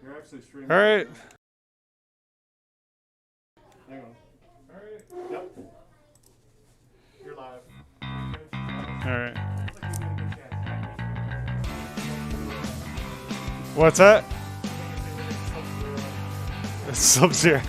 You're actually streaming. All right. Hang on. All right. Yep. You're live. All right. What's that? Sub-Zero.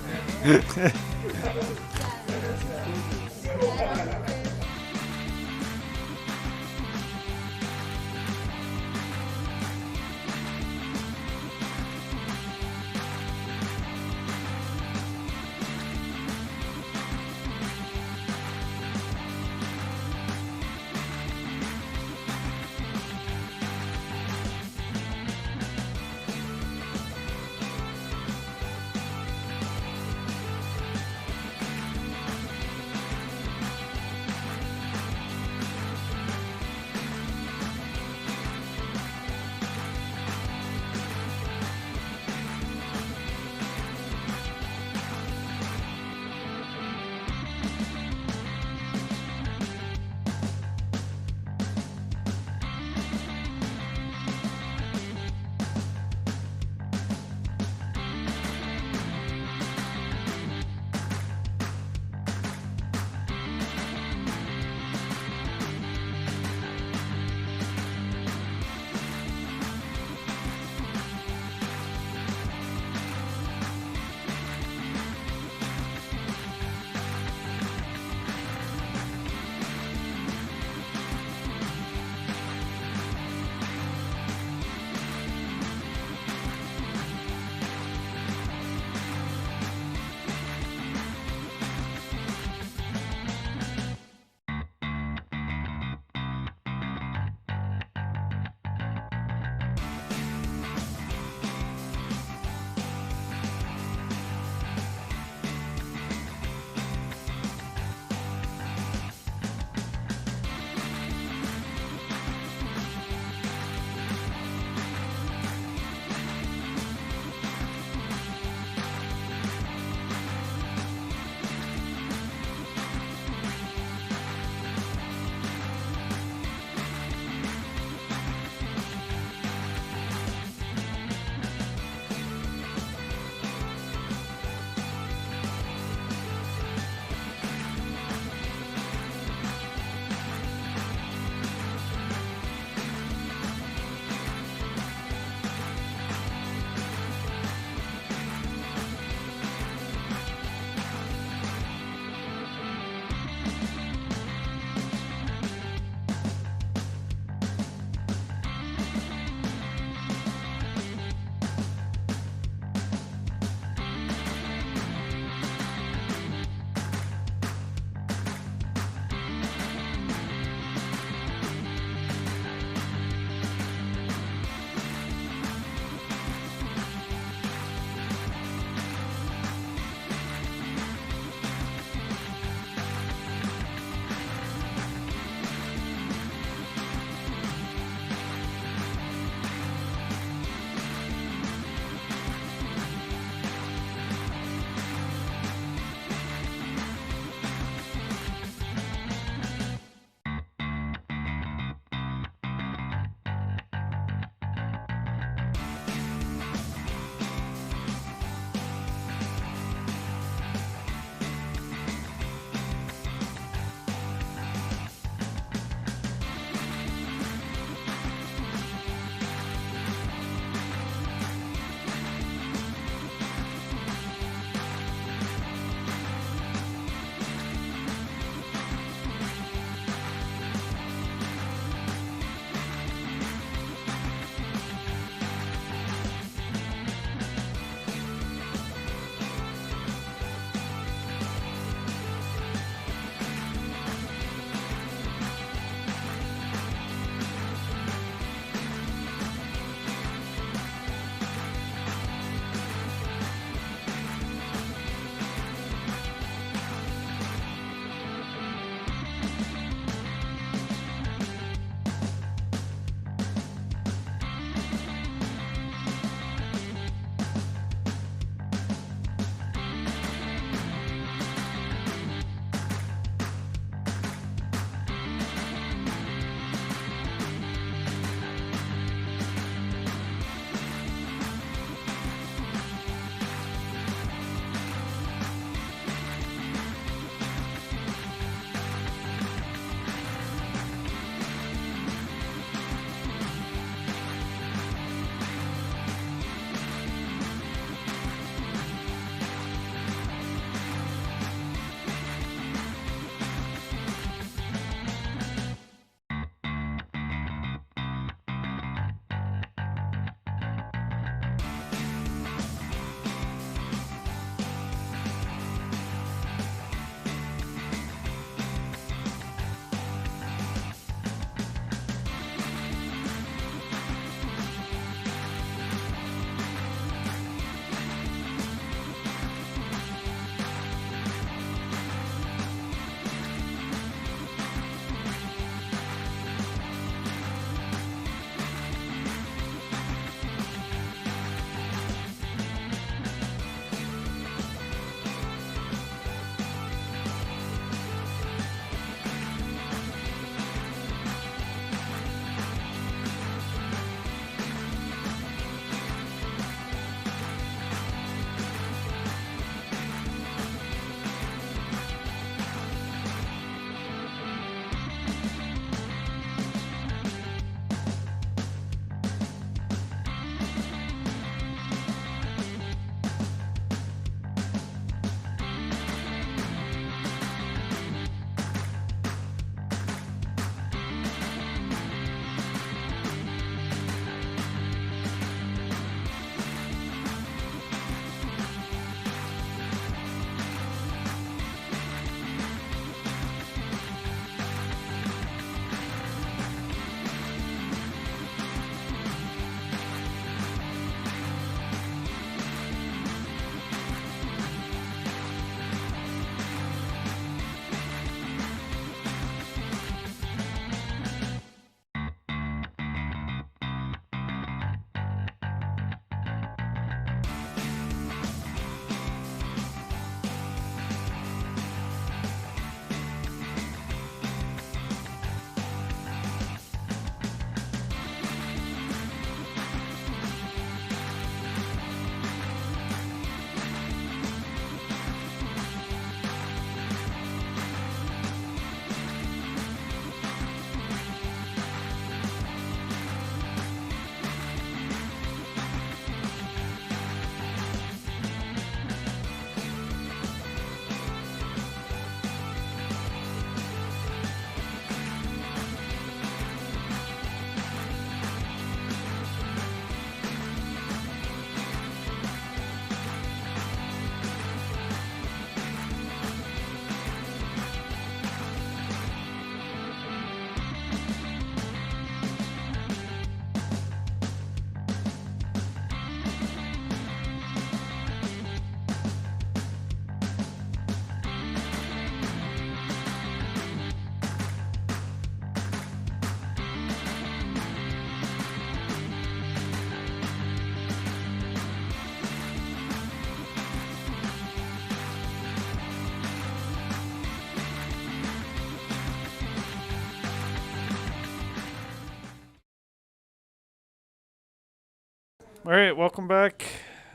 All right, welcome back.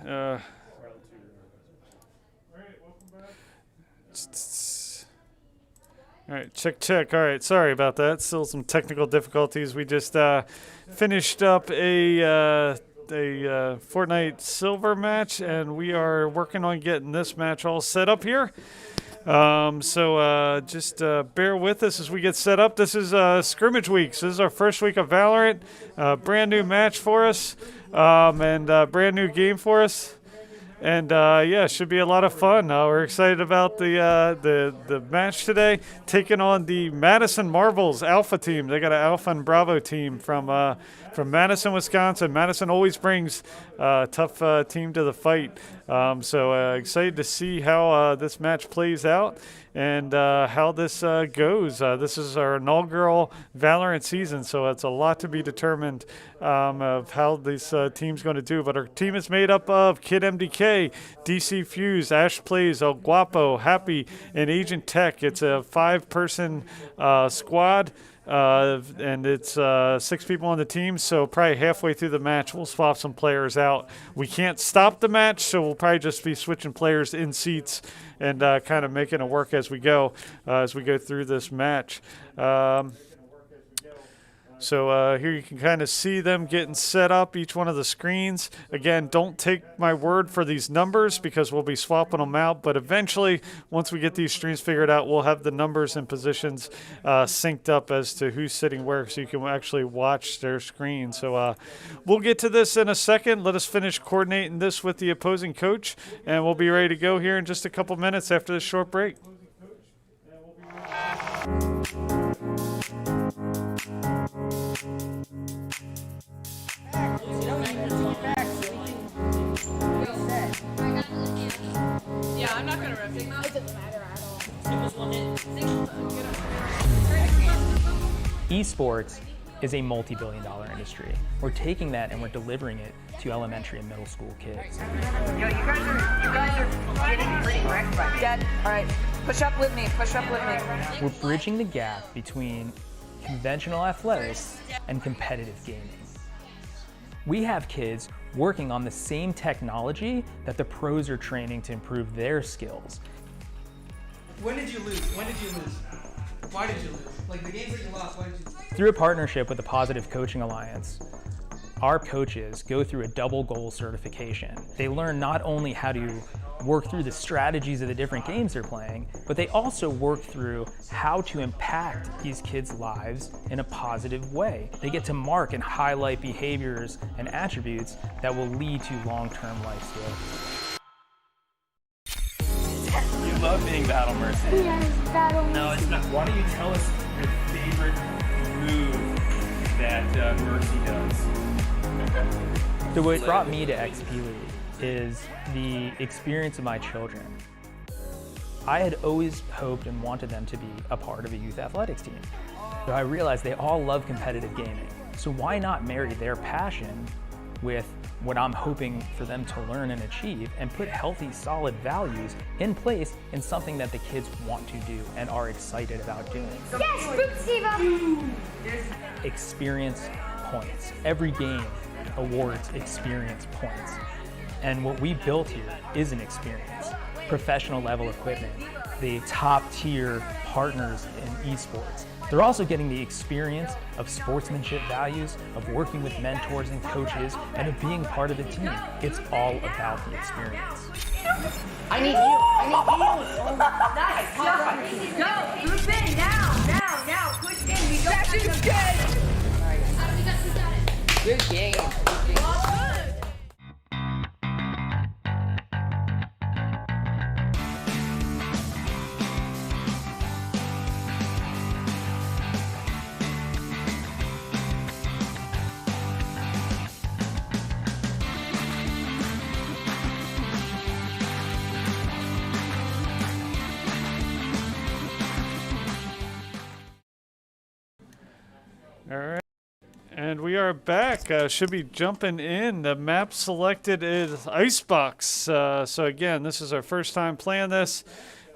All right, check. All right, sorry about that. Still some technical difficulties. We just finished up a Fortnite silver match, and we are working on getting this match all set up here. So just bear with us as we get set up. This is scrimmage week. So this is our first week of Valorant. Brand new match for us, and brand new game for us. And yeah, it should be a lot of fun. We're excited about the match today, taking on the Madison Marvels Alpha team. They got an Alpha and Bravo team from Madison, Wisconsin. Madison always brings a tough team to the fight. So excited to see how this match plays out and how this goes. This is our inaugural Valorant season, so it's a lot to be determined of how this team's going to do. But our team is made up of Kid MDK, DC Fuse, Ash Plays, El Guapo, Happy, and Agent Tech. It's a 5-person squad. And it's 6 people on the team, so probably halfway through the match, we'll swap some players out. We can't stop the match, so we'll probably just be switching players in seats and kind of making it work as we go through this match. So here you can kind of see them getting set up, each one of the screens. Again, don't take my word for these numbers because we'll be swapping them out. But eventually, once we get these streams figured out, we'll have the numbers and positions synced up as to who's sitting where so you can actually watch their screen. So we'll get to this in a second. Let us finish coordinating this with the opposing coach, and we'll be ready to go here in just a couple minutes after this short break. Yeah, I'm not gonna rip it. It doesn't matter at all. Esports is a multi-billion-dollar industry. We're taking that and we're delivering it to elementary and middle school kids. Yo, you guys are getting pretty wrecked by me. Dad, all right, push up with me. We're bridging the gap between conventional athletics and competitive gaming. We have kids working on the same technology that the pros are training to improve their skills. When did you lose? Why did you lose? Like the games that you lost, why did you lose? Through a partnership with the Positive Coaching Alliance, our coaches go through a double goal certification. They learn not only how to work through the strategies of the different games they're playing, but they also work through how to impact these kids' lives in a positive way. They get to mark and highlight behaviors and attributes that will lead to long-term life skills. You love being Battle Mercy. Yes, Battle Mercy. No, it's not. Why don't you tell us your favorite move that Mercy does? So what brought me to XP League is the experience of my children. I had always hoped and wanted them to be a part of a youth athletics team. So I realized they all love competitive gaming. So why not marry their passion with what I'm hoping for them to learn and achieve and put healthy, solid values in place in something that the kids want to do and are excited about doing. Yes, Boop Experience points. Every game awards experience points. And what we built here is an experience. Professional level equipment, the top tier partners in esports. They're also getting the experience of sportsmanship values, of working with mentors and coaches, and of being part of the team. It's all about the experience. I need you. Nice. Go. Group in now. Push in. We don't have to. Good game. All right. And we are back. Should be jumping in. The map selected is Icebox. So again, this is our first time playing this.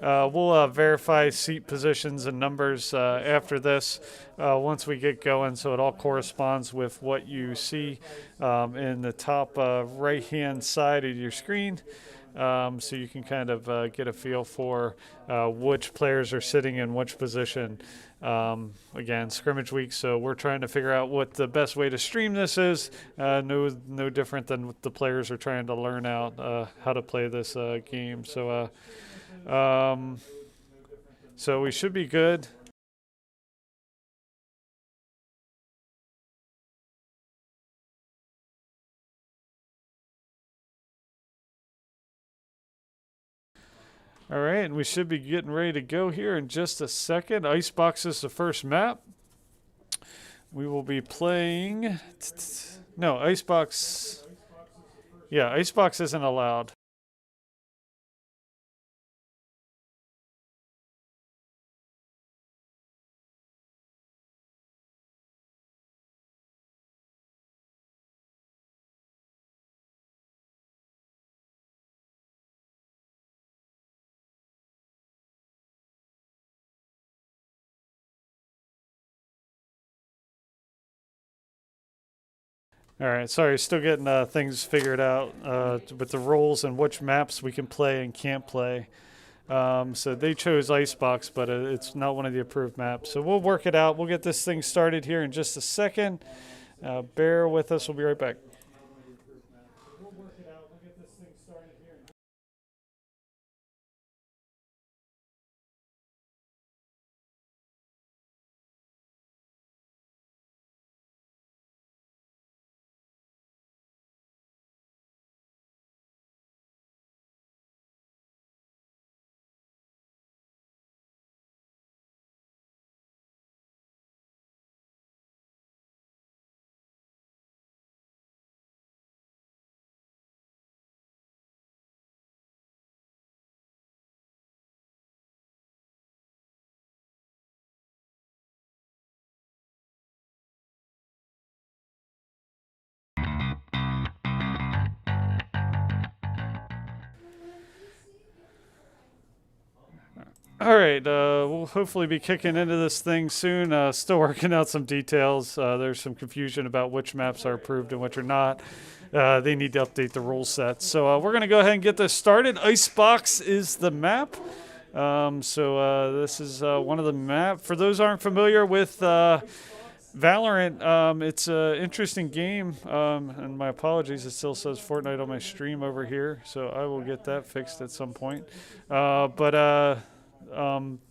We'll verify seat positions and numbers after this once we get going, so it all corresponds with what you see in the top right-hand side of your screen. So you can kind of get a feel for which players are sitting in which position. Again, scrimmage week, so we're trying to figure out what the best way to stream this is. No different than what the players are trying to learn out how to play this game. So we should be good. All right, and we should be getting ready to go here in just a second. Icebox is the first map. We will be playing... No, Icebox... Yeah, Icebox isn't allowed. All right, sorry, still getting things figured out with the roles and which maps we can play and can't play. So they chose Icebox, but it's not one of the approved maps. So we'll work it out. We'll get this thing started here in just a second. Bear with us. We'll be right back. All right, we'll hopefully be kicking into this thing soon. Still working out some details. There's some confusion about which maps are approved and which are not. They need to update the rule set. So we're going to go ahead and get this started. Icebox is the map. This is one of the map. For those who aren't familiar with Valorant, it's an interesting game. And my apologies, it still says Fortnite on my stream over here. So I will get that fixed at some point.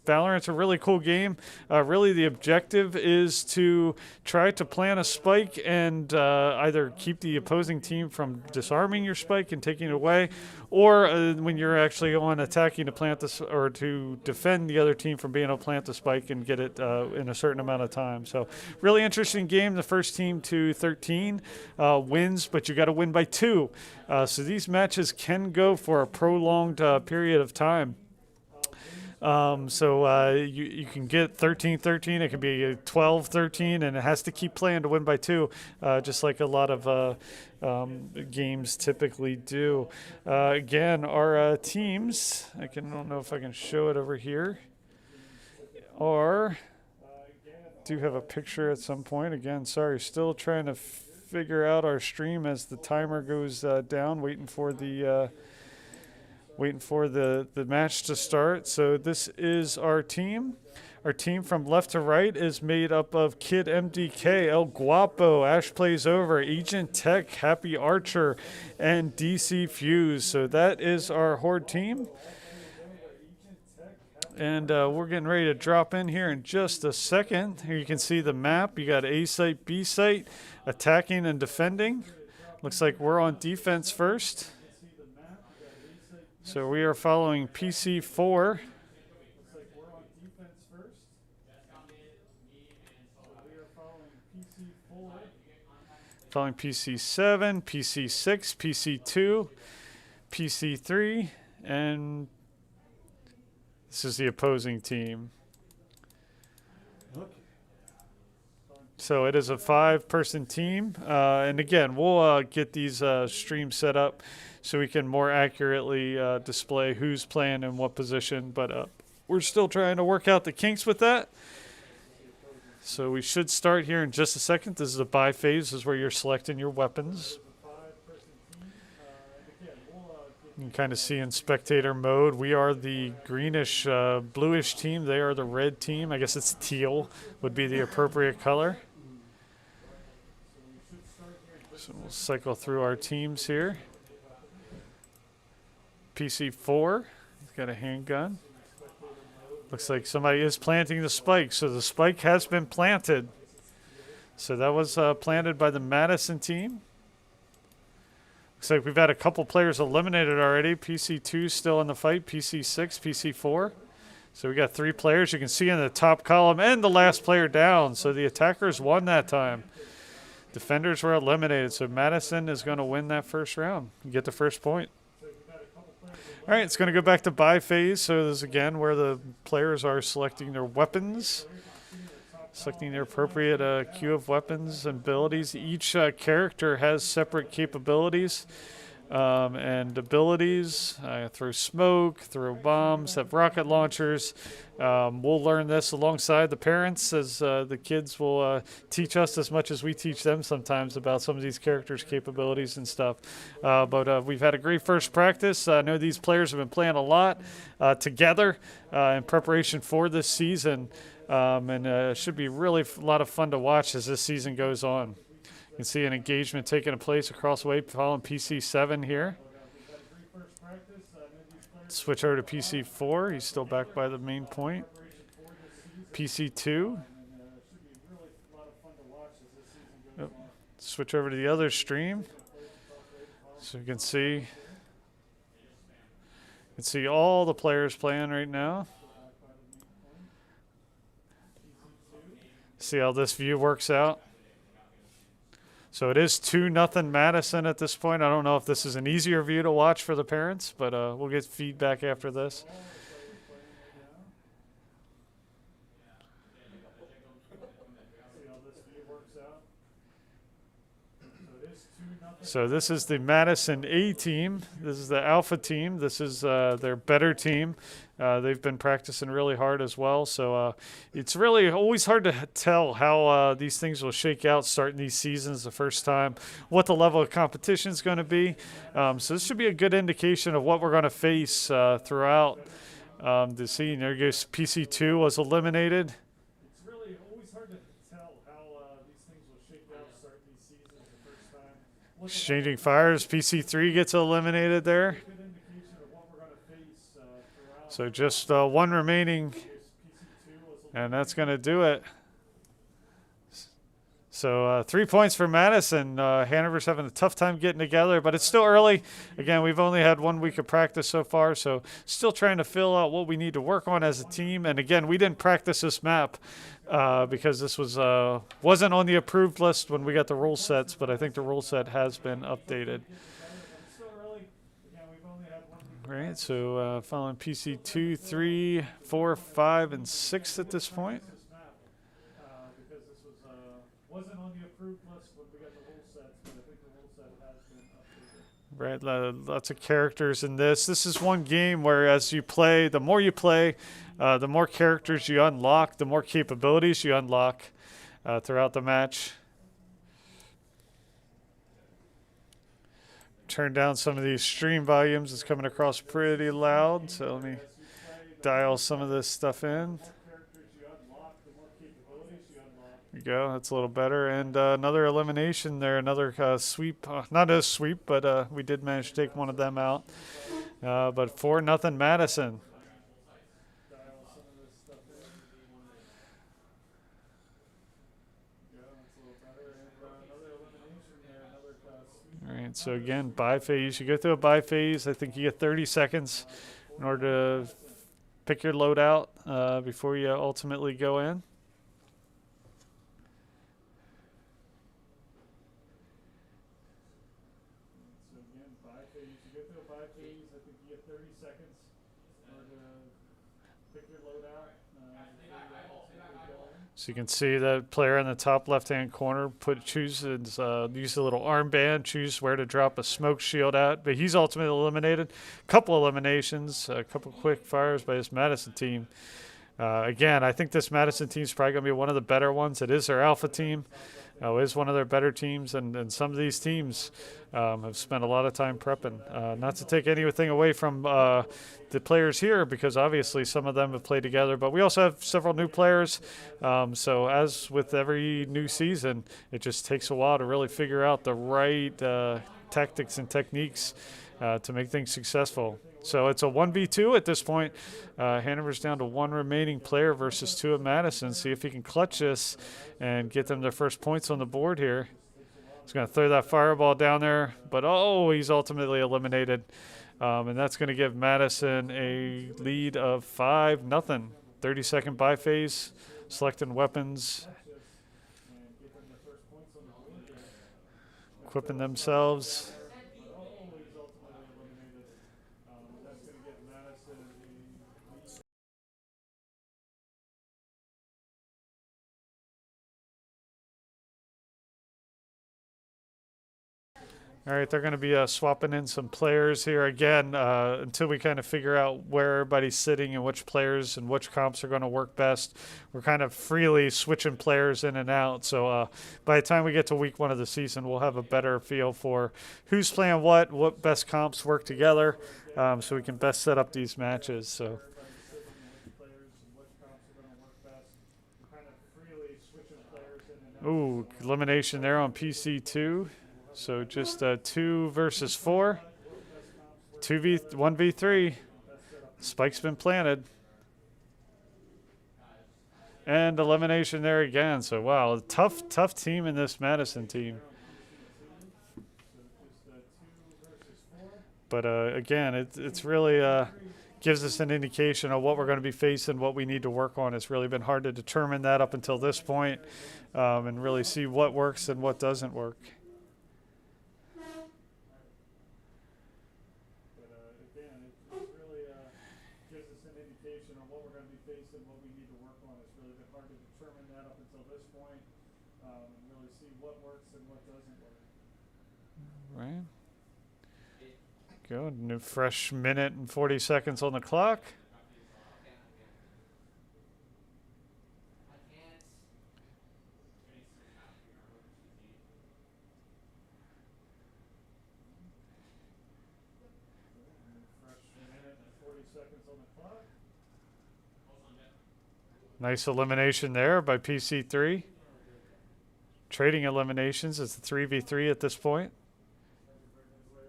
Valorant's a really cool game. Really, the objective is to try to plant a spike and either keep the opposing team from disarming your spike and taking it away, or when you're actually on attacking to plant this or to defend the other team from being able to plant the spike and get it in a certain amount of time. So, really interesting game. The first team to 13 wins, but you got to win by 2. So these matches can go for a prolonged period of time. You can get 13-13. It can be 12-13, and it has to keep playing to win by 2, just like a lot of games typically do. Again, our teams, I don't know if I can show it over here, do have a picture at some point. Again, sorry, still trying to figure out our stream as the timer goes down, waiting for the match to start. So this is our team. Our team from left to right is made up of Kid MDK, El Guapo, Ash Plays Over, Agent Tech, Happy Archer, and DC Fuse. So that is our Horde team. And we're getting ready to drop in here in just a second. Here you can see the map. You got A site, B site, attacking and defending. Looks like we're on defense first. So we are following PC4. Following PC7, PC6, PC2, PC3, and this is the opposing team. So it is a 5-person team. And again, we'll get these streams set up so we can more accurately display who's playing in what position. But we're still trying to work out the kinks with that. So we should start here in just a second. This is a buy phase. This is where you're selecting your weapons. You can kind of see in spectator mode, we are the greenish, bluish team. They are the red team. I guess it's teal would be the appropriate color. So we'll cycle through our teams here. PC4, he's got a handgun. Looks like somebody is planting the spike. So the spike has been planted. So that was planted by the Madison team. Looks like we've had a couple players eliminated already. PC2 still in the fight. PC6, PC4. So we got 3 players. You can see in the top column and the last player down. So the attackers won that time. Defenders were eliminated. So Madison is going to win that first round and get the first point. All right, it's going to go back to buy phase. So this is again where the players are selecting their weapons. Selecting their appropriate queue of weapons and abilities. Each character has separate capabilities and abilities. Throw smoke, throw bombs, have rocket launchers. We'll learn this alongside the parents as the kids will teach us as much as we teach them sometimes about some of these characters' capabilities and stuff. But we've had a great first practice. I know these players have been playing a lot together in preparation for this season. And it should be really a lot of fun to watch as this season goes on. You can see an engagement taking place across the way following PC7 here. Switch over to PC4. He's still back by the main point. PC2. Yep. Switch over to the other stream. So you can see all the players playing right now. See how this view works out. So it is 2-0 Madison at this point. I don't know if this is an easier view to watch for the parents, but we'll get feedback after this. So this is the Madison A team. This is the Alpha team. This is their better team. They've been practicing really hard as well. So it's really always hard to tell how these things will shake out starting these seasons the first time, what the level of competition is going to be. So this should be a good indication of what we're going to face throughout the season. There goes PC2 was eliminated. Exchanging fires. PC3 gets eliminated there. So just one remaining, and that's going to do it. So 3 points for Madison. Hanover's having a tough time getting together, but it's still early. Again, we've only had 1 week of practice so far, so still trying to fill out what we need to work on as a team. And again, we didn't practice this map because this wasn't on the approved list when we got the rule sets, but I think the rule set has been updated. All right, so following PC 2, 3, 4, 5, and 6 at this point. Wasn't on the approved list when we got the rule sets, but I think the rule set has been updated. Right, lots of characters in this. This is one game where as you play, the more you play, the more characters you unlock, the more capabilities you unlock throughout the match. Turn down some of these stream volumes. It's coming across pretty loud, so let me dial some of this stuff in. There you go. That's a little better. And another elimination there. Another sweep. Not a sweep, but we did manage to take one of them out. But 4-0 Madison. All right. So again, buy phase. You go through a buy phase. I think you get 30 seconds in order to pick your loadout before you ultimately go in. So you can see the player in the top left-hand corner use a little armband, choose where to drop a smoke shield at. But he's ultimately eliminated. Couple eliminations, a couple quick fires by this Madison team. Again, I think this Madison team is probably going to be one of the better ones. It is their alpha team. It is one of their better teams, and some of these teams have spent a lot of time prepping. Not to take anything away from the players here, because obviously some of them have played together, but we also have several new players. So as with every new season, it just takes a while to really figure out the right tactics and techniques to make things successful. So it's a 1v2 at this point. Hanover's down to one remaining player versus two of Madison. See if he can clutch this and get them their first points on the board here. He's going to throw that fireball down there, but he's ultimately eliminated. And that's going to give Madison a lead of 5-0. 30-second buy phase, selecting weapons, equipping themselves. All right, they're going to be swapping in some players here again until we kind of figure out where everybody's sitting and which players and which comps are going to work best. We're kind of freely switching players in and out. So by the time we get to week 1 of the season, we'll have a better feel for who's playing what best comps work together, so we can best set up these matches. So. Ooh, elimination there on PC2. So just 2 versus 4, 1v3. Spike's been planted. And elimination there again. So wow, tough team in this Madison team. But again, it's really gives us an indication of what we're going to be facing, what we need to work on. It's really been hard to determine that up until this point, and really see what works and what doesn't work. Right. Go. New fresh minute and 40 seconds on the clock. Nice elimination there by PC3. Trading eliminations. It's a 3v3 at this point.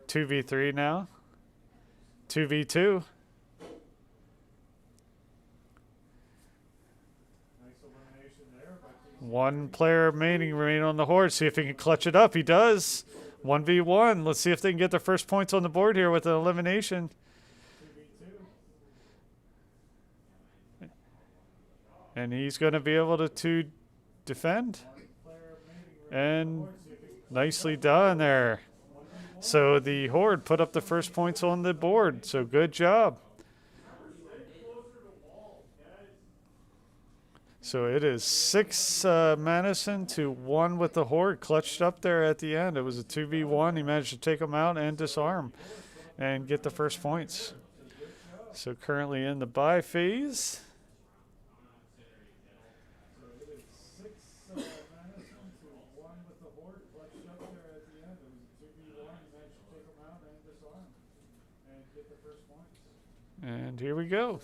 2v3 now. 2v2. One player remaining on the Horde. See if he can clutch it up. He does. 1v1. Let's see if they can get their first points on the board here with an elimination. And he's going to be able to defend. And nicely done there. So the Horde put up the first points on the board. So good job. So it is 6 Madison to 1 with the Horde clutched up there at the end. It was a 2v1. He managed to take them out and disarm and get the first points. So currently in the buy phase. And here we go.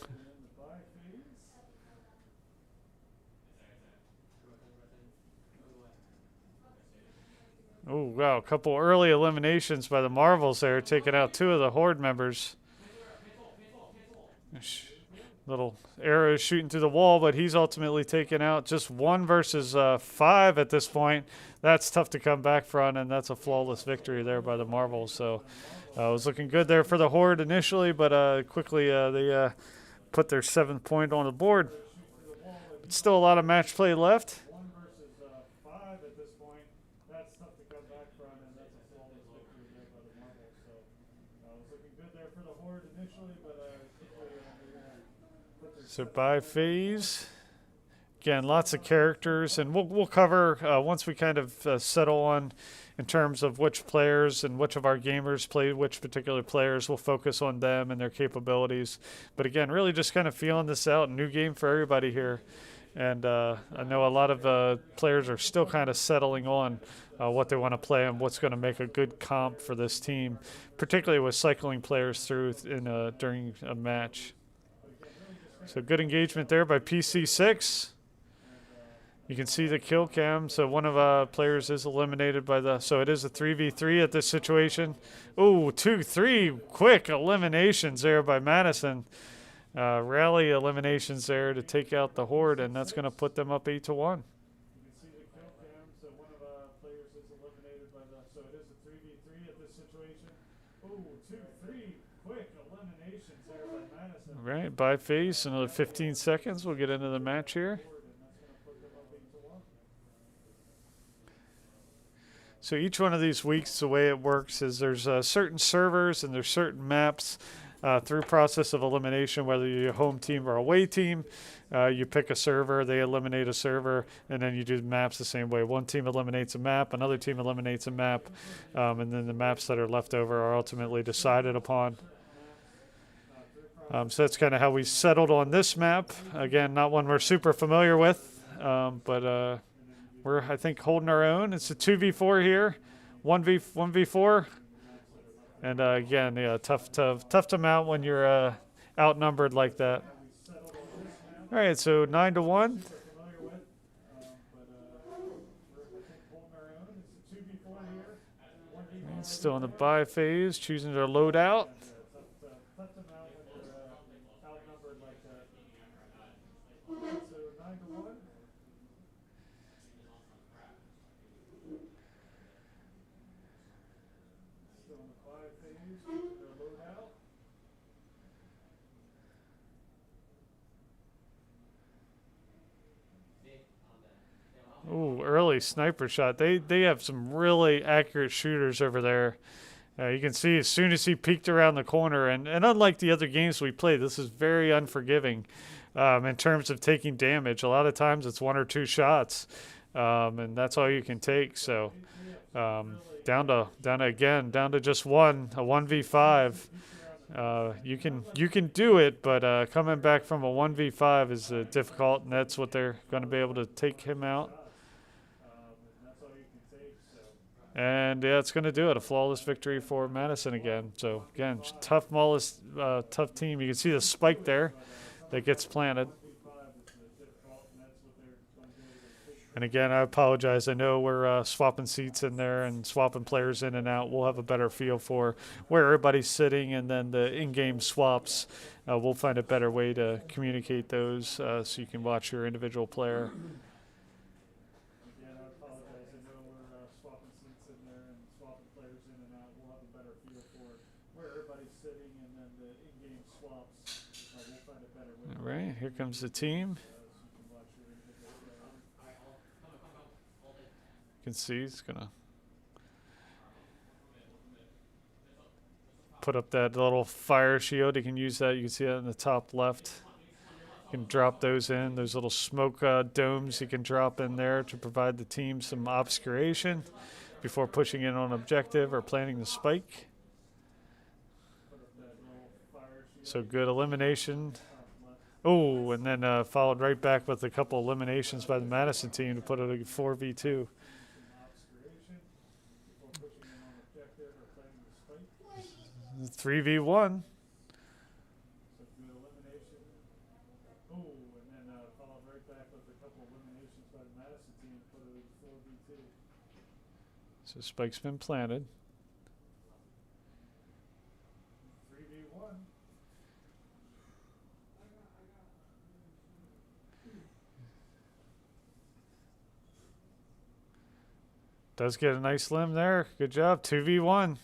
Oh, wow. A couple early eliminations by the Marvels there, taking out 2 of the Horde members. Little arrows shooting through the wall, but he's ultimately taken out. Just 1 versus 5 at this point. That's tough to come back from, and that's a flawless victory there by the Marvels. So it was looking good there for the Horde initially, but quickly they put their 7th point on the board. But still a lot of match play left. 1 versus 5 at this point. That's tough to come back from, and that's a flawless victory there by the Marvels. So it was looking good there for the Horde initially, but quickly put their... So by phase. again, lots of characters, and we'll cover once we kind of settle on in terms of which players and which of our gamers play which particular players. We'll focus on them and their capabilities. But again, really just kind of feeling this out. New game for everybody here. And I know a lot of players are still kind of settling on what they want to play and what's going to make a good comp for this team, particularly with cycling players through during a match. So good engagement there by PC6. You can see the kill cam. So one of players is eliminated by the. So it is a 3v3 at this situation. Oh, 2-3 quick eliminations there by Madison. Rally eliminations there to take out the Horde, and that's going to put them up 8-1. You can see the kill cam. So one of players is eliminated by the. So it is a 3v3 at this situation. Oh, 2-3 quick eliminations there by Madison. Right, by phase, another 15 seconds. We'll get into the match here. So each one of these weeks, the way it works is there's certain servers and there's certain maps through process of elimination, whether you're a home team or away team. You pick a server, they eliminate a server, and then you do maps the same way. One team eliminates a map, another team eliminates a map, and then the maps that are left over are ultimately decided upon. So that's kind of how we settled on this map. Again, not one we're super familiar with, but we're, I think, holding our own. It's a 2v4 here, 1v4. And again, yeah, tough to mount when you're outnumbered like that. All right, so 9-1. Still in the buy phase, choosing their loadout. Ooh, early sniper shot. They have some really accurate shooters over there. You can see as soon as he peeked around the corner, and unlike the other games we played, this is very unforgiving in terms of taking damage. A lot of times it's one or two shots, and that's all you can take. So down to just one, a 1v5. You can do it, but coming back from a 1v5 is difficult, and that's what they're going to be able to take him out. And yeah, it's going to do it. A flawless victory for Madison again. So again, tough team. You can see the spike there that gets planted. And again, I apologize. I know we're swapping seats in there and swapping players in and out. We'll have a better feel for where everybody's sitting, and then the in-game swaps. We'll find a better way to communicate those so you can watch your individual player. All right, here comes the team. You can see he's going to put up that little fire shield. You can use that. You can see that in the top left. You can drop those in. Those little smoke domes you can drop in there to provide the team some obscuration before pushing in on objective or planting the spike. So good elimination. Oh, and then followed right back with a couple eliminations by the Madison team to put it a 4v2. 3v1. So spike's been planted. 3v1. Does get a nice limb there. Good job. 2v1.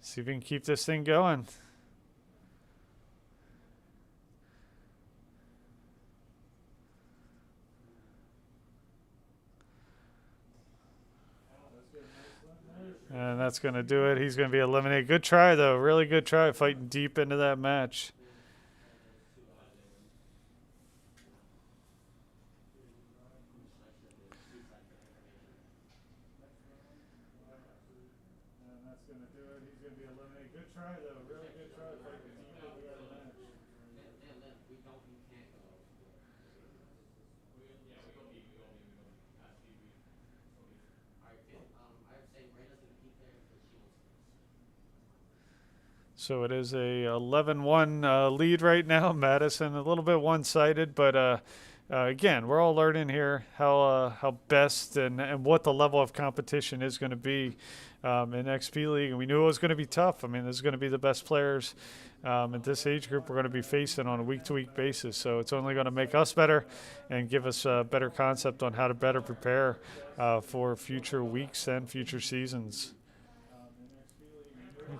See if we can keep this thing going. And that's going to do it. He's going to be eliminated. Good try, though. Really good try fighting deep into that match. going to do it. He's going to be eliminated. Good try, though. Really good try to fight the team that we got a match. So it is a 11-1 lead right now. Madison a little bit one-sided, but again, we're all learning here how best and what the level of competition is going to be in XP League. And we knew it was going to be tough. I mean, this is going to be the best players at this age group we're going to be facing on a week-to-week basis. So it's only going to make us better and give us a better concept on how to better prepare for future weeks and future seasons.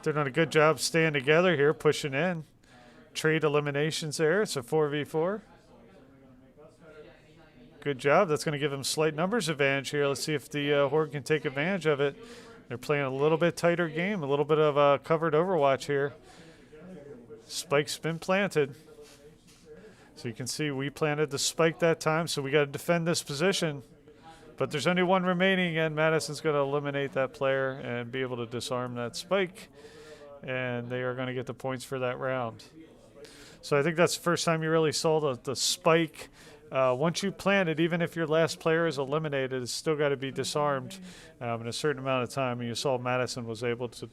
They're doing a good job staying together here, pushing in. Trade eliminations there. It's a 4v4. Good job. That's going to give them slight numbers advantage here. Let's see if the Horde can take advantage of it. They're playing a little bit tighter game, a little bit of a covered overwatch here. Spike's been planted. So you can see we planted the spike that time, so we got to defend this position. But there's only one remaining, and Madison's going to eliminate that player and be able to disarm that spike. And they are going to get the points for that round. So I think that's the first time you really saw the spike. Once you plant it, even if your last player is eliminated, it's still got to be disarmed in a certain amount of time. And you saw Madison was able to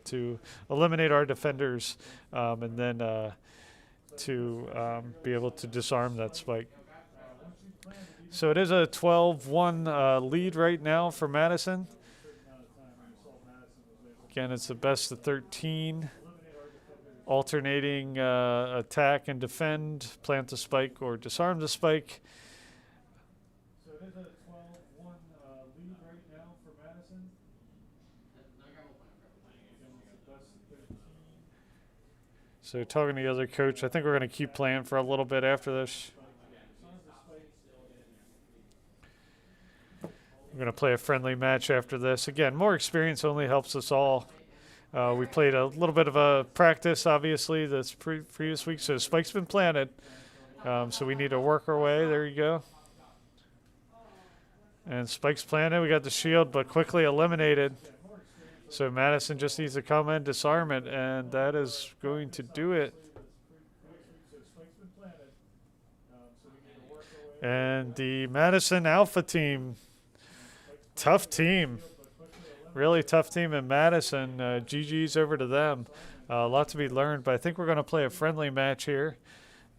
to eliminate our defenders and then to be able to disarm that spike. So it is a 12-1 lead right now for Madison. Again, it's the best of 13. Alternating attack and defend, plant the spike or disarm the spike. So it is a 12-1 lead right now for Madison. So talking to the other coach, I think we're going to keep playing for a little bit after this. We're going to play a friendly match after this. Again, more experience only helps us all. We played a little bit of a practice, obviously, this previous week. So spike's been planted. So we need to work our way. There you go. And spike's planted. We got the shield, but quickly eliminated. So Madison just needs to come in, disarm it, and that is going to do it. And the Madison Alpha team. Tough team. Really tough team in Madison. GG's over to them. A lot to be learned, but I think we're going to play a friendly match here.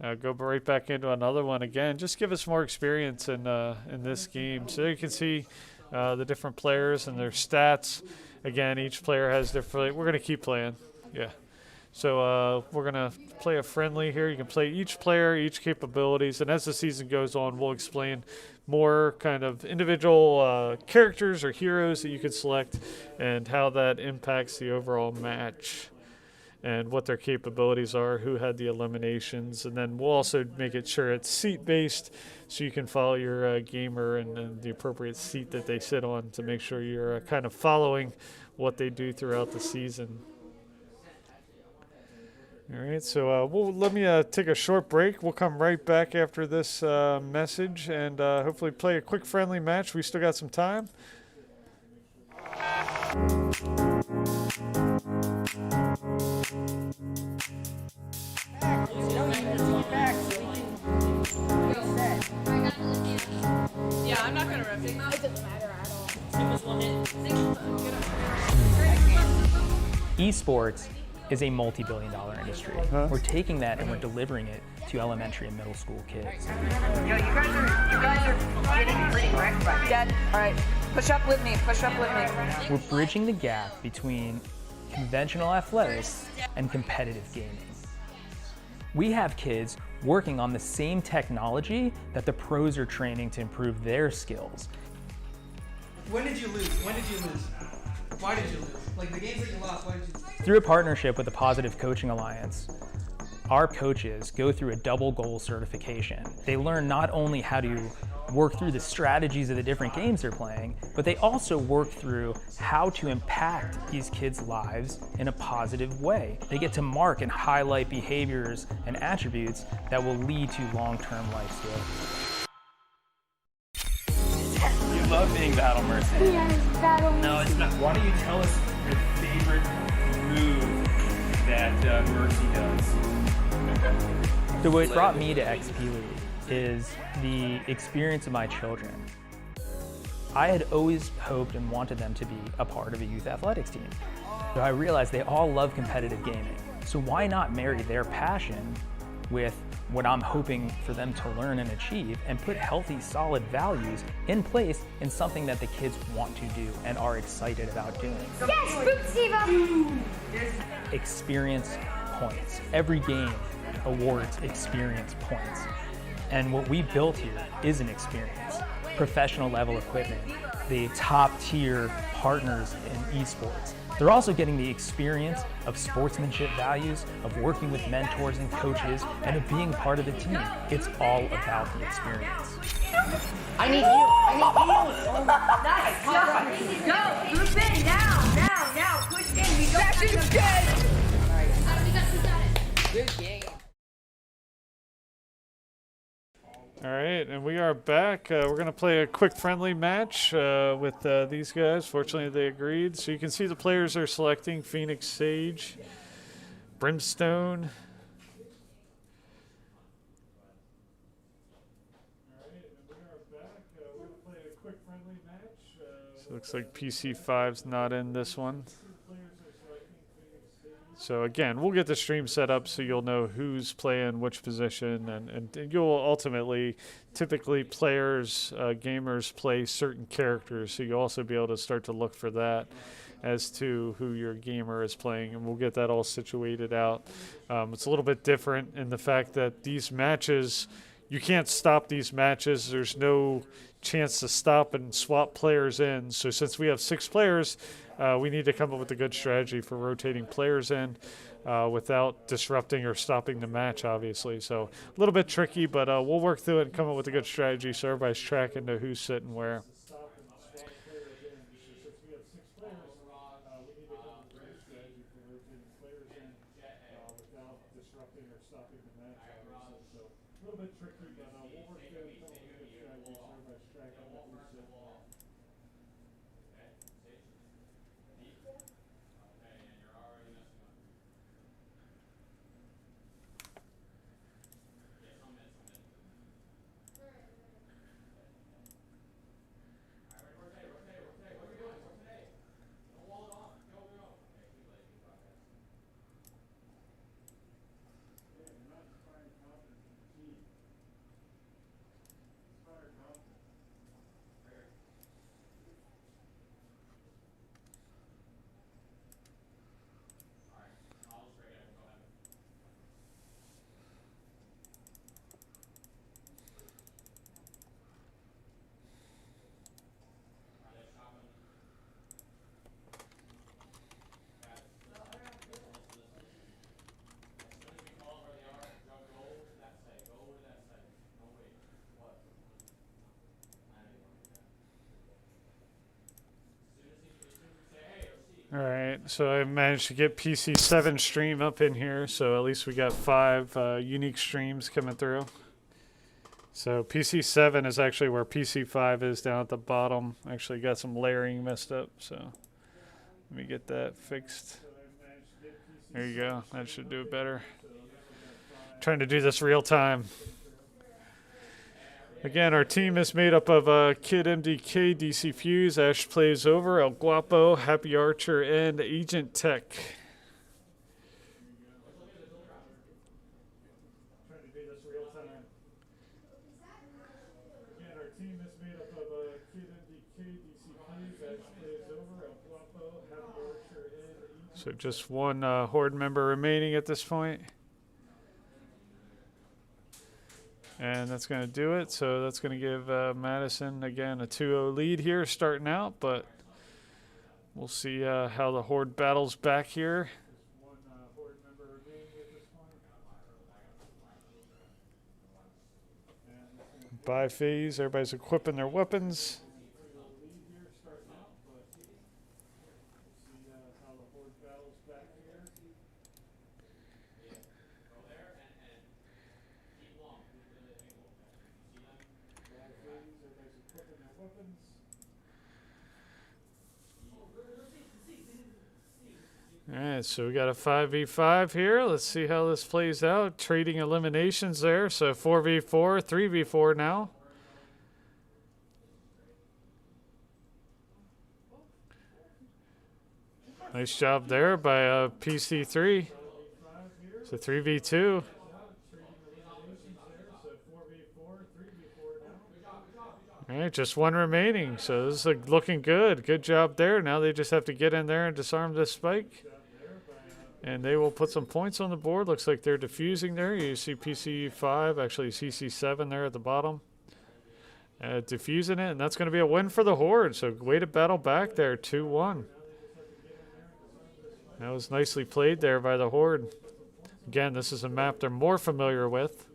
Go right back into another one again. Just give us more experience in this game. So you can see the different players and their stats. Again, each player has different. We're going to keep playing. Yeah. So we're going to play a friendly here. You can play each player, each capabilities, and as the season goes on, we'll explain more kind of individual characters or heroes that you can select and how that impacts the overall match and what their capabilities are, who had the eliminations, and then we'll also make it sure it's seat-based so you can follow your gamer and the appropriate seat that they sit on to make sure you're kind of following what they do throughout the season. All right, so let me take a short break. We'll come right back after this message and hopefully play a quick friendly match. We still got some time. Yeah, I'm not gonna rip it. It doesn't matter at all. Esports is a multi-billion-dollar industry. We're taking that and we're delivering it to elementary and middle school kids. Yo, you guys are getting pretty wrecked by me. Dad, all right, push up with me, push up with me. We're bridging the gap between conventional athletics and competitive gaming. We have kids working on the same technology that the pros are training to improve their skills. When did you lose? When did you lose? Why did you lose? Like the games that you lost, why did you lose? Through a partnership with the Positive Coaching Alliance, our coaches go through a double goal certification. They learn not only how to work through the strategies of the different games they're playing, but they also work through how to impact these kids' lives in a positive way. They get to mark and highlight behaviors and attributes that will lead to long-term life skills. You love being Battle Mercy. Yes, battle. No, it's not. Why don't you tell us your favorite move that Mercy does? So what brought me to XP League is the experience of my children. I had always hoped and wanted them to be a part of a youth athletics team. So I realized they all love competitive gaming. So why not marry their passion with what I'm hoping for them to learn and achieve and put healthy, solid values in place in something that the kids want to do and are excited about doing. Yes, Boop Experience points. Every game awards experience points. And what we built here is an experience. Professional level equipment, the top tier partners in esports. They're also getting the experience of sportsmanship values, of working with mentors and coaches, and of being part of the team. It's all about the experience. I need you. Oh, nice. Go. Group in now. Push in. We don't have to good. Good game. All right, and we are back. We're going to play a quick friendly match with these guys. Fortunately, they agreed. So you can see the players are selecting Phoenix Sage, Brimstone. All right, and we are back. We're going to play a quick friendly match. So looks like PC5's not in this one. So again, we'll get the stream set up so you'll know who's playing which position, and you'll ultimately, typically players, gamers play certain characters, so you'll also be able to start to look for that as to who your gamer is playing, and we'll get that all situated out. It's a little bit different in the fact that these matches, you can't stop these matches. There's no chance to stop and swap players in. So since we have 6 players, we need to come up with a good strategy for rotating players in without disrupting or stopping the match, obviously. So a little bit tricky, but we'll work through it and come up with a good strategy so everybody's tracking to who's sitting where. All right, so I managed to get PC7 stream up in here, so at least we got 5 unique streams coming through. So PC7 is actually where PC5 is down at the bottom. Actually got some layering messed up, so let me get that fixed. There you go, that should do it better. Trying to do this real time. Again, our team is made up of Kid MDK, DC Fuse, Ash Plays Over, El Guapo, Happy Archer, and Agent Tech. Trying to do this real time. Again, our team is made up of Kid MDK, DC Fuse, Ash Plays Over, El Guapo, Happy Archer, and Agent. So just one Horde member remaining at this point. And that's going to do it. So that's going to give Madison, again, a 2-0 lead here starting out. But we'll see how the Horde battles back here. By phase, everybody's equipping their weapons. All right, so we got a 5v5 here. Let's see how this plays out. Trading eliminations there. So 4v4, 3v4 now. Nice job there by PC3. So 3v2. All right, just one remaining. So this is looking good. Good job there. Now they just have to get in there and disarm this spike. And they will put some points on the board. Looks like they're defusing there. You see PC5, actually CC7 there at the bottom. Defusing it, and that's going to be a win for the Horde. So way to battle back there, 2-1. That was nicely played there by the Horde. Again, this is a map they're more familiar with.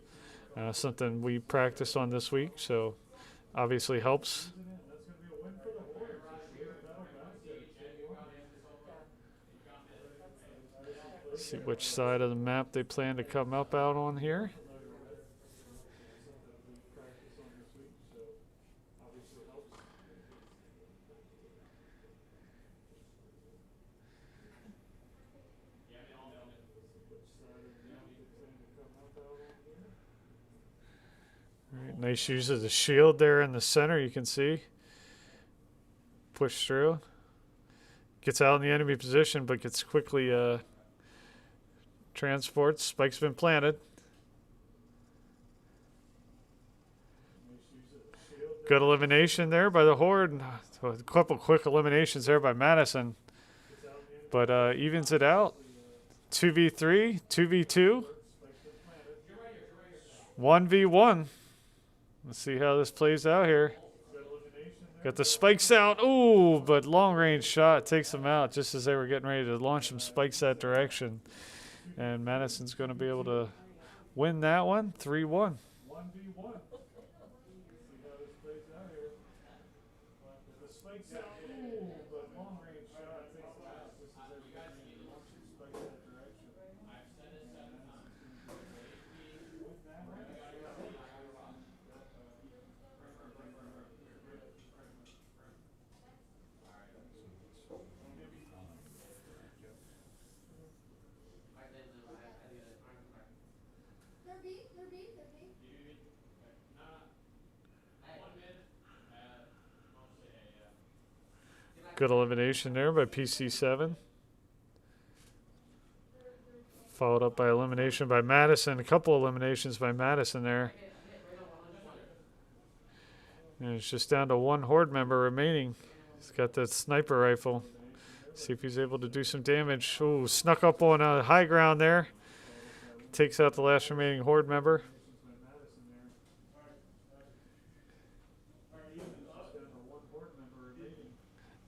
Something we practiced on this week, so obviously helps. See which side of the map they plan to come up out on here. Right, nice use of the shield there in the center, you can see. Push through. Gets out in the enemy position, but gets quickly transports. Spike's been planted. Good elimination there by the Horde. So a couple quick eliminations there by Madison. But evens it out. 2v3, 2v2, 1v1. Let's see how this plays out here. Got the spikes out. Ooh, but long range shot takes them out just as they were getting ready to launch some spikes that direction. And Madison's going to be able to win that one, 3-1. Good elimination there by PC7. Followed up by elimination by Madison. A couple eliminations by Madison there. And it's just down to one Horde member remaining. He's got that sniper rifle. See if he's able to do some damage. Ooh, snuck up on a high ground there. Takes out the last remaining Horde member.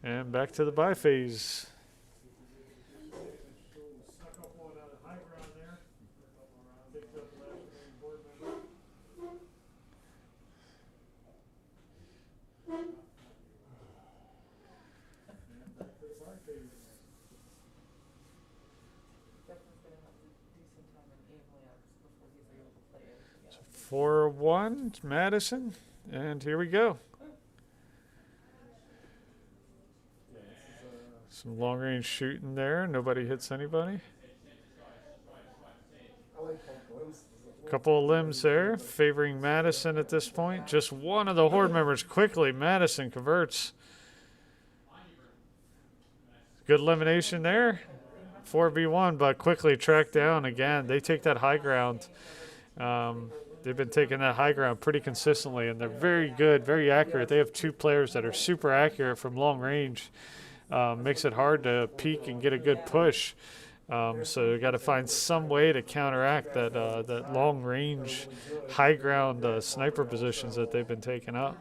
And back to the bye phase. So 4-1 Madison, and here we go. Some long-range shooting there. Nobody hits anybody. Couple of limbs there, favoring Madison at this point. Just one of the Horde members quickly. Madison converts. Good elimination there. 4v1, but quickly tracked down again. They take that high ground. They've been taking that high ground pretty consistently, and they're very good, very accurate. They have two players that are super accurate from long range. Makes it hard to peek and get a good push. So you got to find some way to counteract that that long range, high ground sniper positions that they've been taking up.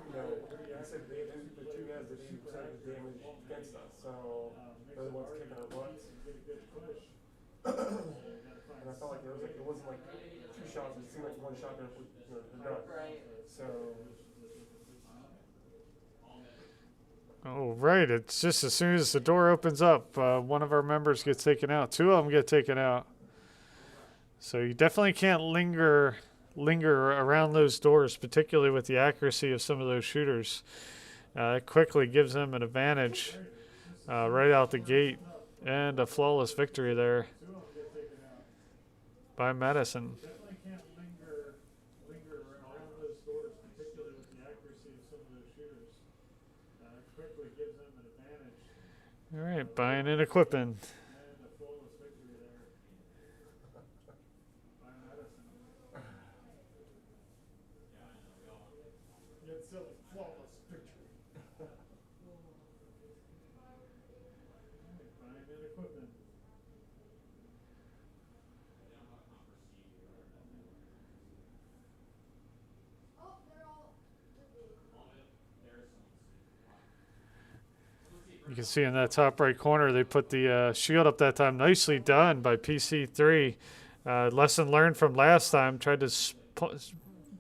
Oh, right. It's just as soon as the door opens up, one of our members gets taken out. Two of them get taken out. So you definitely can't linger around those doors, particularly with the accuracy of some of those shooters. It quickly gives them an advantage right out the gate. And a flawless victory there by Madison. Definitely can't linger around those doors, particularly with the accuracy of some of those shooters. Quickly gives them an advantage. All right, buying and equipping. And a flawless victory there by Madison. It's a flawless victory. Buying and equipping. You can see in that top right corner, they put the shield up that time. Nicely done by PC3. Lesson learned from last time. Tried to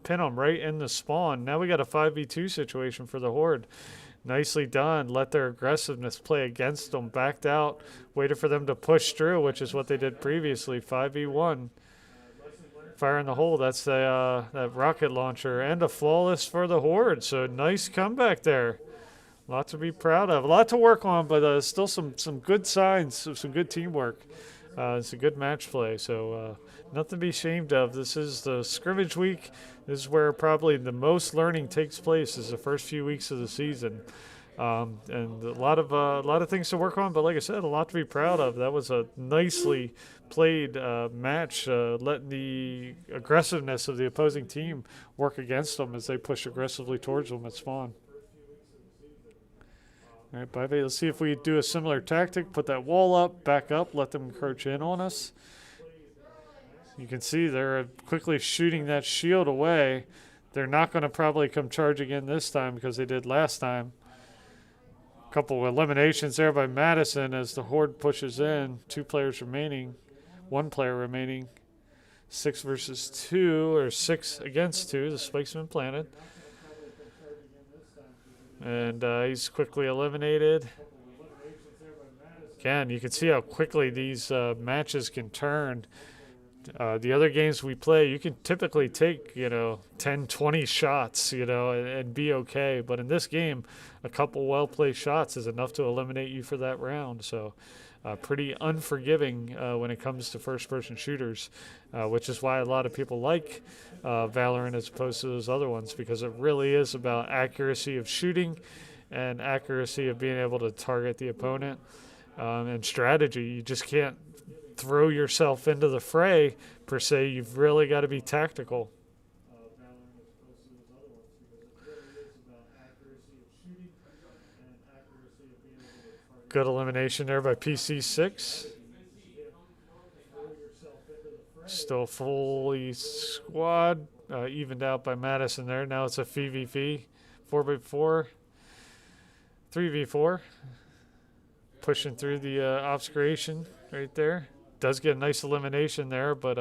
pin them right in the spawn. Now we got a 5v2 situation for the Horde. Nicely done. Let their aggressiveness play against them. Backed out. Waited for them to push through, which is what they did previously. 5v1. Fire in the hole. That's the that rocket launcher. And a flawless for the Horde. So nice comeback there. A lot to be proud of. A lot to work on, but still some good signs, some good teamwork. It's a good match play, so nothing to be ashamed of. This is the scrimmage week. This is where probably the most learning takes place, is the first few weeks of the season. And a lot of things to work on, but like I said, a lot to be proud of. That was a nicely played match, letting the aggressiveness of the opposing team work against them as they push aggressively towards them at spawn. All right, Bivey, let's see if we do a similar tactic. Put that wall up, back up, let them encroach in on us. You can see they're quickly shooting that shield away. They're not going to probably come charge again this time because they did last time. A couple of eliminations there by Madison as the Horde pushes in. 2 players remaining, 1 player remaining. 6 versus 2, or 6 against 2. The spike's been planted. And he's quickly eliminated. Again, you can see how quickly these matches can turn. The other games we play, you can typically take, 10, 20 shots, and be okay. But in this game, a couple well-played shots is enough to eliminate you for that round. So pretty unforgiving when it comes to first-person shooters, which is why a lot of people like Valorant as opposed to those other ones, because it really is about accuracy of shooting and accuracy of being able to target the opponent, and strategy. You just can't throw yourself into the fray, per se. You've really got to be tactical. Good elimination there by PC6. Still fully squad, evened out by Madison there. Now it's a 3v4, 3v4. Pushing through the obscuration right there. Does get a nice elimination there, but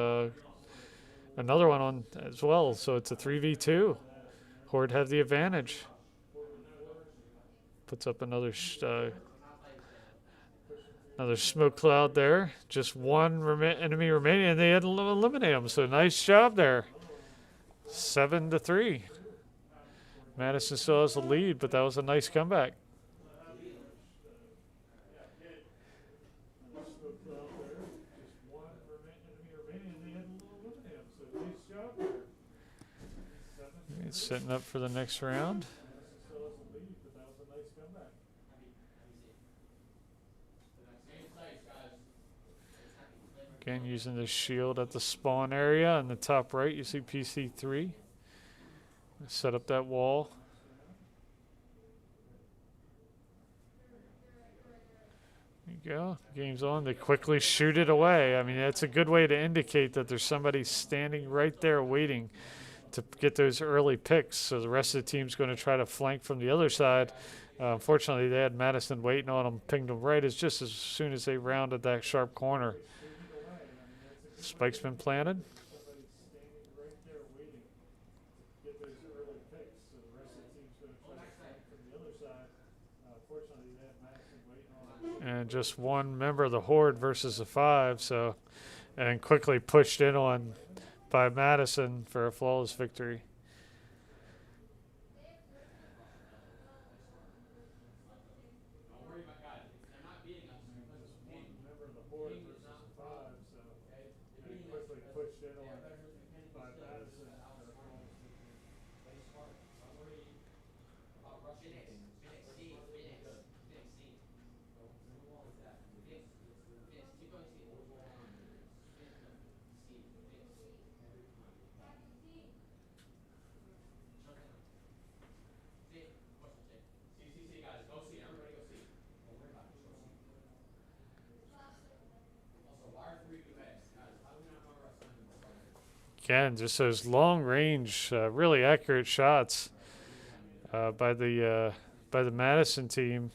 another one on as well. So it's a 3v2. Horde have the advantage. Puts up another smoke cloud there. Just one enemy remaining, and they had to eliminate them. So nice job there. 7-3. Madison still has the lead, but that was a nice comeback. It's setting up for the next round. Again, using the shield at the spawn area. On the top right, you see PC3. Set up that wall. There you go. Game's on. They quickly shoot it away. I mean, that's a good way to indicate that there's somebody standing right there waiting to get those early picks. So the rest of the team's going to try to flank from the other side. Unfortunately, they had Madison waiting on them, pinged them right as soon as they rounded that sharp corner. Spike's been planted. And just one member of the Horde versus the 5, so, and quickly pushed in on by Madison for a flawless victory. Again, just those long range, really accurate shots by the Madison team.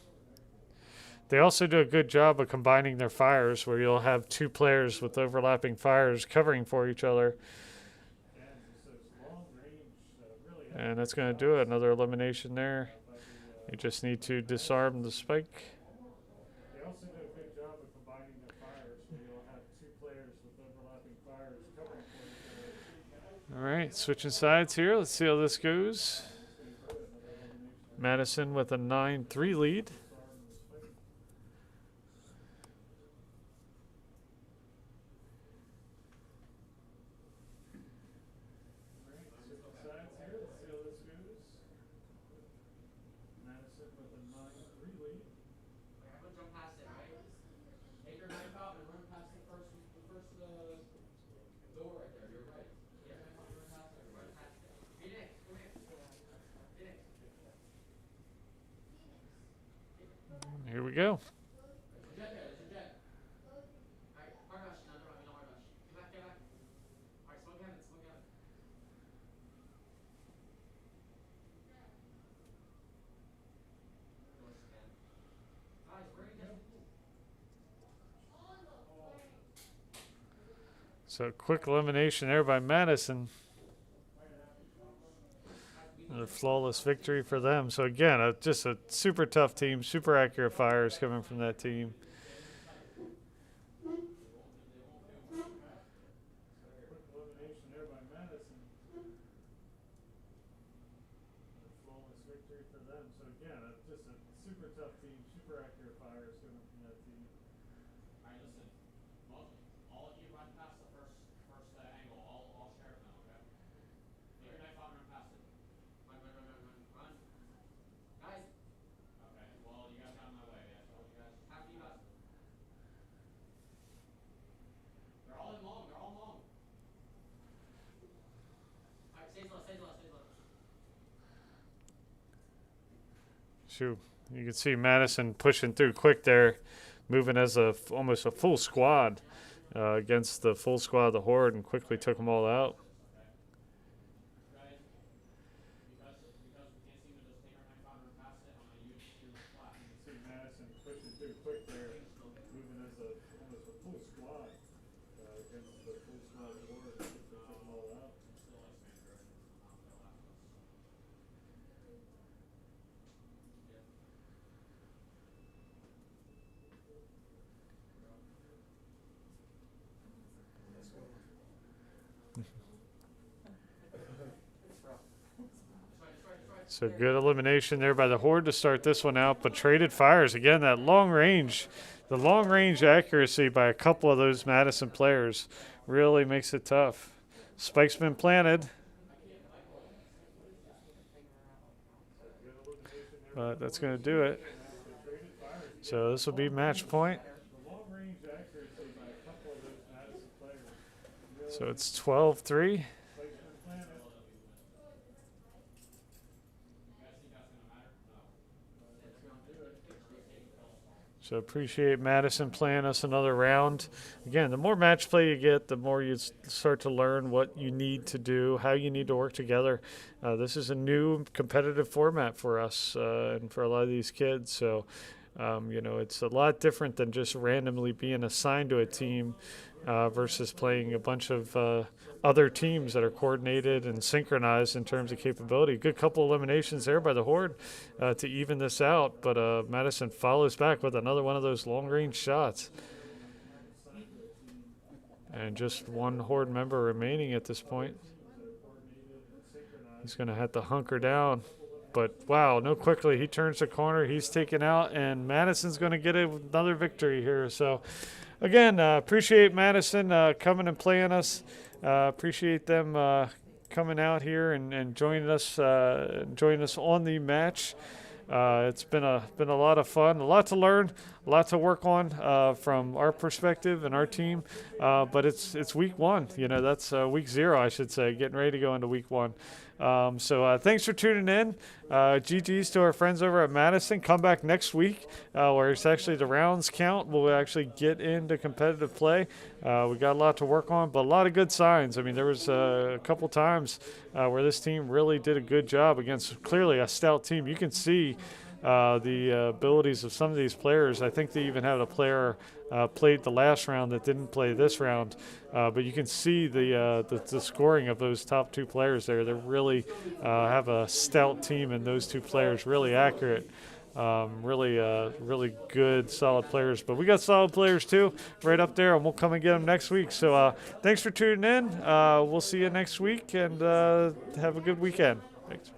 They also do a good job of combining their fires, where you'll have two players with overlapping fires covering for each other. And that's going to do it. Another elimination there. You just need to disarm the spike. They also do a good job of combining their fires, where you'll have two players with overlapping fires covering for each other. All right, switching sides here. Let's see how this goes. Madison with a 9-3 lead. Here we go. So quick elimination there by Madison. A flawless victory for them. So again, just a super tough team, super accurate fires coming from that team. Quick elimination there by Madison. A flawless victory for them. So again, just a super tough team, super accurate fires coming from that team. All right, listen. All of you run past the first angle. All share it now, okay? Take your knife out and run past it. Run. Guys. Okay, well, you guys got in my way. Yeah, so you guys. After you guys. They're all long. All right, stay low. Shoot, you can see Madison pushing through quick there, moving as almost a full squad against the full squad of the Horde, and quickly took them all out. So good elimination there by the Horde to start this one out, but traded fires. Again, that long range, the long range accuracy by a couple of those Madison players really makes it tough. Spike's been planted. But that's going to do it. So this will be match point. So it's 12-3. So appreciate Madison playing us another round. Again, the more match play you get, the more you start to learn what you need to do, how you need to work together. This is a new competitive format for us and for a lot of these kids. So, it's a lot different than just randomly being assigned to a team versus playing a bunch of other teams that are coordinated and synchronized in terms of capability. Good couple eliminations there by the Horde to even this out, but Madison follows back with another one of those long-range shots. And just one Horde member remaining at this point. He's going to have to hunker down. But, wow, no quickly. He turns the corner. He's taken out, and Madison's going to get another victory here. So, again, appreciate Madison coming and playing us. Appreciate them coming out here and joining us on the match. It's been a lot of fun, a lot to learn, a lot to work on from our perspective and our team. But it's week 1. That's week 0, I should say, getting ready to go into week 1. So thanks for tuning in. GG's to our friends over at Madison. Come back next week where it's actually the rounds count. We'll actually get into competitive play. We got a lot to work on, but a lot of good signs. I mean, there was a couple times where this team really did a good job against clearly a stout team. You can see the abilities of some of these players. I think they even had a player played the last round that didn't play this round, but you can see the scoring of those top 2 players there. They really have a stout team, and those 2 players really accurate. Really good, solid players. But we got solid players too, right up there, and we'll come and get them next week. So thanks for tuning in. We'll see you next week, and have a good weekend. Thanks.